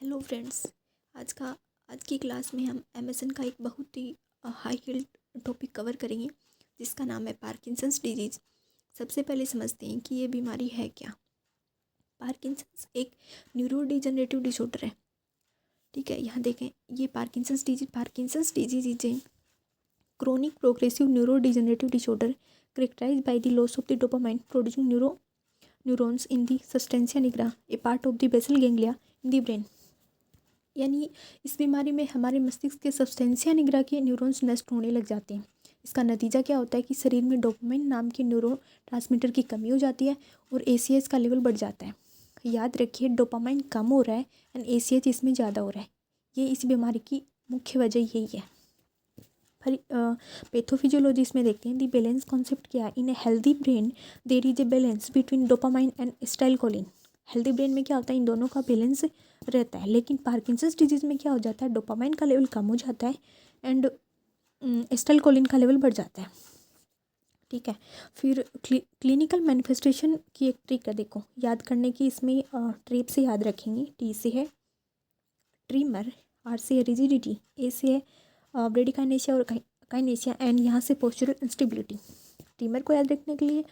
Hello friends. आज की class में हम एमएसएन का एक बहुत ही हाई हील्ड टॉपिक कवर करेंगे जिसका नाम है पार्किंसंस डिजीज़। सबसे पहले समझते हैं कि ये बीमारी है क्या। पार्किंसंस एक न्यूरो डिजनरेटिव डिसऑर्डर है। ठीक है, यहाँ देखें, ये Parkinson's disease is a chronic progressive neuro degenerative disorder characterized by the loss of the dopamine producing neurons in the substantia nigra, a part of the basal ganglia in the brain। यानी इस बीमारी में हमारे मस्तिष्क के सब्सटेंसिया nigra के neurons नष्ट होने लग जाते हैं। इसका नतीजा क्या होता है कि शरीर में डोपामाइन नाम के न्यूरो ट्रांसमीटर की कमी हो जाती है और एसीएच का लेवल बढ़ जाता है। याद रखिए, डोपामाइन कम हो रहा है एंड एसीएच इसमें ज़्यादा हो रहा है। ये इस बीमारी की मुख्य वजह यही है। फिर पैथोफिजियोलॉजी इसमें देखते हैं। दी बैलेंस कॉन्सेप्ट क्या है। In a healthy brain there is a balance between dopamine and acetylcholine. Healthy brain में क्या होता है, इन दोनों का बैलेंस रहता है। लेकिन पार्किंसंस डिजीज़ में क्या हो जाता है, डोपामाइन का लेवल कम हो जाता है एंड एसिटाइलकोलिन का लेवल बढ़ जाता है। ठीक है, फिर क्लिनिकल मैनिफेस्टेशन की एक ट्रिक है, देखो याद करने की। इसमें ट्रेप से याद रखेंगे। टी से है ट्रीमर, आर से है रिजिडिटी, ए से है ब्रेडिकाइनेशिया और काइनेशिया एंड यहाँ से पोस्चरल इंस्टेबिलिटी। ट्रीमर को याद रखने के लिए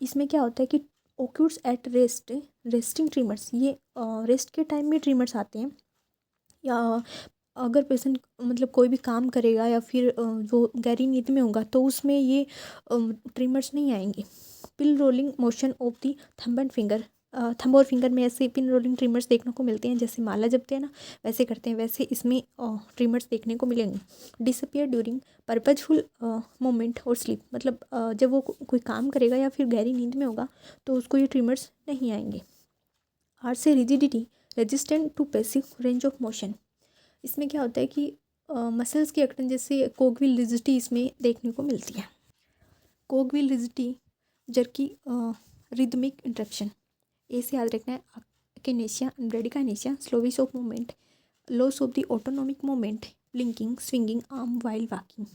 इसमें क्या होता है कि ओक्यूर्स एट रेस्टिंग ट्रीमर्स। ये रेस्ट के टाइम में ट्रीमर्स आते हैं, या अगर पेशेंट मतलब कोई भी काम करेगा या फिर वो गहरी नींद में होगा तो उसमें ये ट्रीमर्स नहीं आएंगे। Pin rolling motion of the thumb and finger, thumb और फिंगर में ऐसे पिन रोलिंग ट्रिमर्स देखने को मिलते हैं। जैसे माला जपते हैं ना, वैसे करते हैं, वैसे इसमें ट्रिमर्स देखने को मिलेंगे। डिसअपियर ड्यूरिंग पर्पजफुल मोमेंट और स्लीप, मतलब जब वो कोई काम करेगा या फिर गहरी नींद में होगा तो उसको ये ट्रिमर्स नहीं आएंगे। आर से rigidity, resistant to passive range of motion. इसमें क्या होता है कि मसल्स की अकड़न, जैसे कोगविल रिजिडिटी इसमें देखने को मिलती है। Cogwheel rigidity, jerky rhythmic interruption. A से याद रखना है akinesia, bradykinesia, slowness of movement, loss of the autonomic movement, blinking, swinging arm while walking.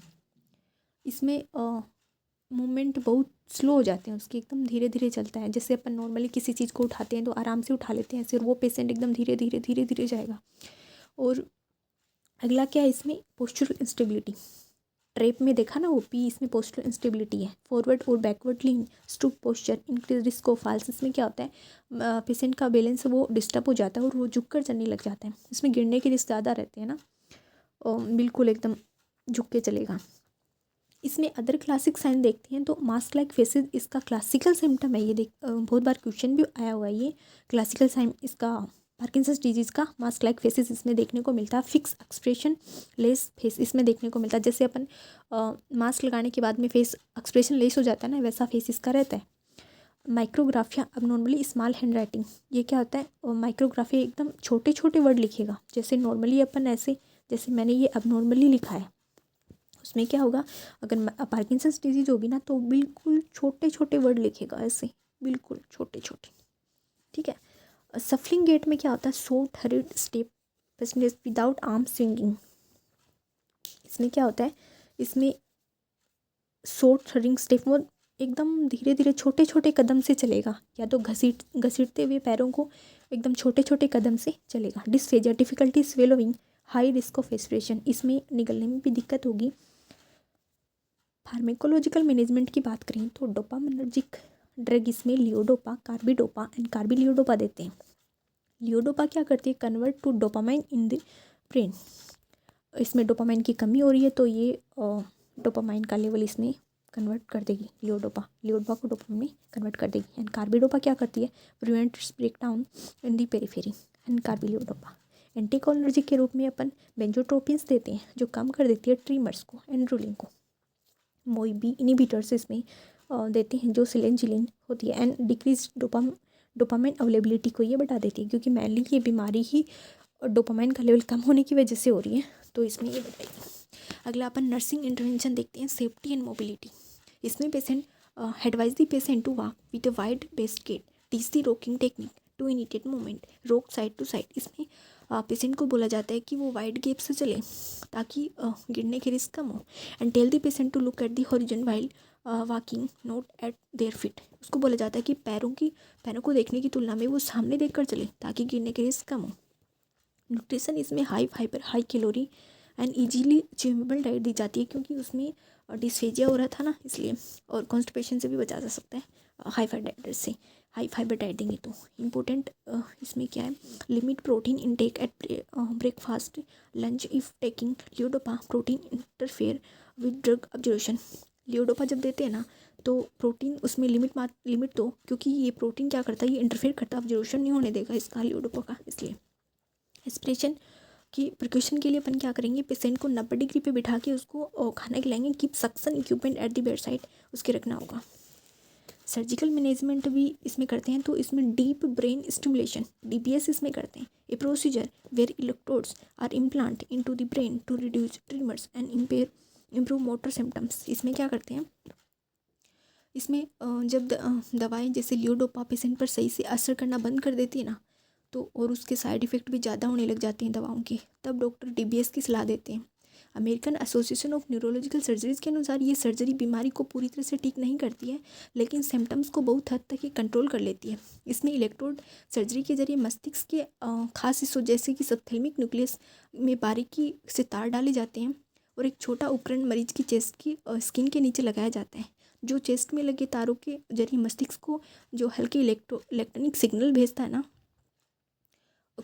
इसमें मूवमेंट बहुत स्लो हो जाते हैं उसके, एकदम धीरे धीरे चलता है। जैसे अपन नॉर्मली किसी चीज़ को उठाते हैं तो आराम से उठा लेते हैं, फिर वो पेशेंट एकदम धीरे धीरे जाएगा। और अगला क्या है इसमें, पोस्चरल इंस्टेबिलिटी। ट्रेप में देखा ना, वो पी, इसमें पोस्चरल इंस्टेबिलिटी है। फॉरवर्ड और backward lean, stoop posture, increase risk of falls. इसमें क्या होता है, पेशेंट का बैलेंस वो डिस्टर्ब हो जाता है और वो झुक कर चलने लग जाता है। इसमें गिरने के रिस्क ज़्यादा रहते हैं ना, बिल्कुल एकदम झुक के चलेगा। इसमें अदर क्लासिक साइन देखते हैं तो मास्क लाइक फेसेस इसका क्लासिकल सिम्टम है। ये बहुत बार क्वेश्चन भी आया हुआ है। ये क्लासिकल साइन इसका पार्किंसंस डिजीज़ का मास्क लाइक फेसेस इसमें देखने को मिलता है। फिक्स एक्सप्रेशन लेस फेस इसमें देखने को मिलता है। जैसे अपन मास्क लगाने के बाद में फेस एक्सप्रेशन लेस हो जाता है ना, वैसा फेस इसका रहता है। Micrographia abnormally small hand writing. ये क्या होता है, माइक्रोग्राफिया एकदम छोटे छोटे वर्ड लिखेगा। जैसे नॉर्मली अपन ऐसे, जैसे मैंने ये अबनॉर्मली लिखा है, उसमें क्या होगा, अगर पार्किंसंस डिजीज़ होगी ना तो बिल्कुल छोटे छोटे वर्ड लिखेगा, ऐसे बिल्कुल छोटे छोटे। ठीक है, सफलिंग गेट में क्या होता है, short horrid step without arm swinging. इसमें क्या होता है, इसमें शॉर्ट हरिंग स्टेप, वो एकदम धीरे धीरे छोटे छोटे कदम से चलेगा, या तो घसीटते हुए पैरों को एकदम छोटे छोटे कदम से चलेगा। Dysphagia, difficulty swallowing, high risk of aspiration. इसमें निगलने में भी दिक्कत होगी। फार्मेकोलॉजिकल मैनेजमेंट की बात करें तो डोपामिनर्जिक ड्रग इसमें लियोडोपा, कार्बिडोपा एंड कार्बिलियोडोपा देते हैं। लियोडोपा क्या करती है, convert to dopamine in the brain. इसमें डोपामाइन की कमी हो रही है तो ये डोपामाइन का लेवल इसमें कन्वर्ट कर देगी। लियोडोपा को डोपामाइन में कन्वर्ट कर देगी। एंड कार्बिडोपा क्या करती है, prevents breakdown in the periphery. And carbidopa levodopa anticholinergic के रूप में अपन बेंजोट्रोपिन्स देते हैं जो कम कर देती है ट्रीमर्स को एंड रूलिंग को। मोइबी इनिबिटर्स इसमें देते हैं जो सिलेंजिलिन होती है। एंड डिक्रीज डोपामाइन अवेलेबिलिटी को ये बढ़ा देती है, क्योंकि मेनली ये बीमारी ही डोपामाइन का लेवल कम होने की वजह से हो रही है, तो इसमें ये बढ़ाएगी। अगला अपन नर्सिंग इंटरवेंशन देखते हैं, सेफ्टी एंड मोबिलिटी। इसमें patient advise the patient to walk with a wide based gait, teach the rocking technique to initiate movement, rock side to side. इसमें पेशेंट को बोला जाता है कि वो वाइड गैप से चले ताकि गिरने के रिस्क कम हो। And tell the patient to look at the horizon while walking, not at their feet. उसको बोला जाता है कि पैरों को देखने की तुलना में वो सामने देखकर चले ताकि गिरने के रिस्क कम हो। न्यूट्रिशन इसमें high fibre, high calorie and easily achievable diet दी जाती है, क्योंकि उसमें डिस्फेजिया हो रहा था ना, इसलिए। और कॉन्स्टिपेशन से भी बचा जा सकता है हाई फाइबर डाइट से। हाई फाइबर डाइट देंगे तो इम्पोर्टेंट इसमें क्या है, limit protein intake at breakfast lunch if taking levodopa protein interfere with drug observation. Levodopa जब देते हैं ना तो प्रोटीन उसमें लिमिट दो, क्योंकि ये प्रोटीन क्या करता है, ये इंटरफेयर करता है, ऑब्जर्वेशन नहीं होने देगा इसका लियोडोपा का, इसलिए। एस्पिरेशन की प्रिकॉशन के लिए अपन क्या करेंगे, पेशेंट को 90 डिग्री पे बिठा के उसको खाना खिलाएंगे, keep suction equipment at the bed side, उसके रखना होगा। सर्जिकल मैनेजमेंट भी इसमें करते हैं, तो इसमें डीप ब्रेन स्टिमुलेशन DBS इसमें करते हैं। A procedure where electrodes are implant into the brain to reduce tremors and improve motor symptoms. इसमें क्या करते हैं, इसमें जब दवाएं जैसे लियोडोपा पेशेंट पर सही से असर करना बंद कर देती है ना, तो और उसके साइड इफ़ेक्ट भी ज़्यादा होने लग जाते हैं दवाओं के, तब डॉक्टर DBS की सलाह देते हैं। American association of neurological surgeries के अनुसार ये सर्जरी बीमारी को पूरी तरह से ठीक नहीं करती है, लेकिन सिम्टम्स को बहुत हद तक ये कंट्रोल कर लेती है। इसमें इलेक्ट्रोड सर्जरी के जरिए मस्तिष्क के खास हिस्सों जैसे कि सबथैलेमिक न्यूक्लियस में बारीकी से तार डाले जाते हैं, और एक छोटा उपकरण मरीज की चेस्ट की स्किन के नीचे लगाया जाता है, जो चेस्ट में लगे तारों के जरिए मस्तिष्क को जो हल्के इलेक्ट्रॉनिक सिग्नल भेजता है ना,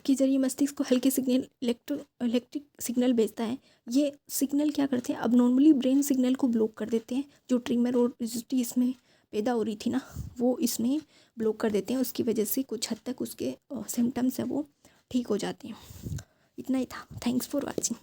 के जरिए मस्तिष्क को हल्के सिग्नल इलेक्ट्रिक सिग्नल भेजता है। ये सिग्नल क्या करते हैं, अब नॉर्मली ब्रेन सिग्नल को ब्लॉक कर देते हैं, जो ट्रिमर और रिजिडिटी इसमें पैदा हो रही थी ना, वो इसमें ब्लॉक कर देते हैं। उसकी वजह से कुछ हद तक उसके सिम्टम्स हैं वो ठीक हो जाते हैं। इतना ही था। Thanks for watching.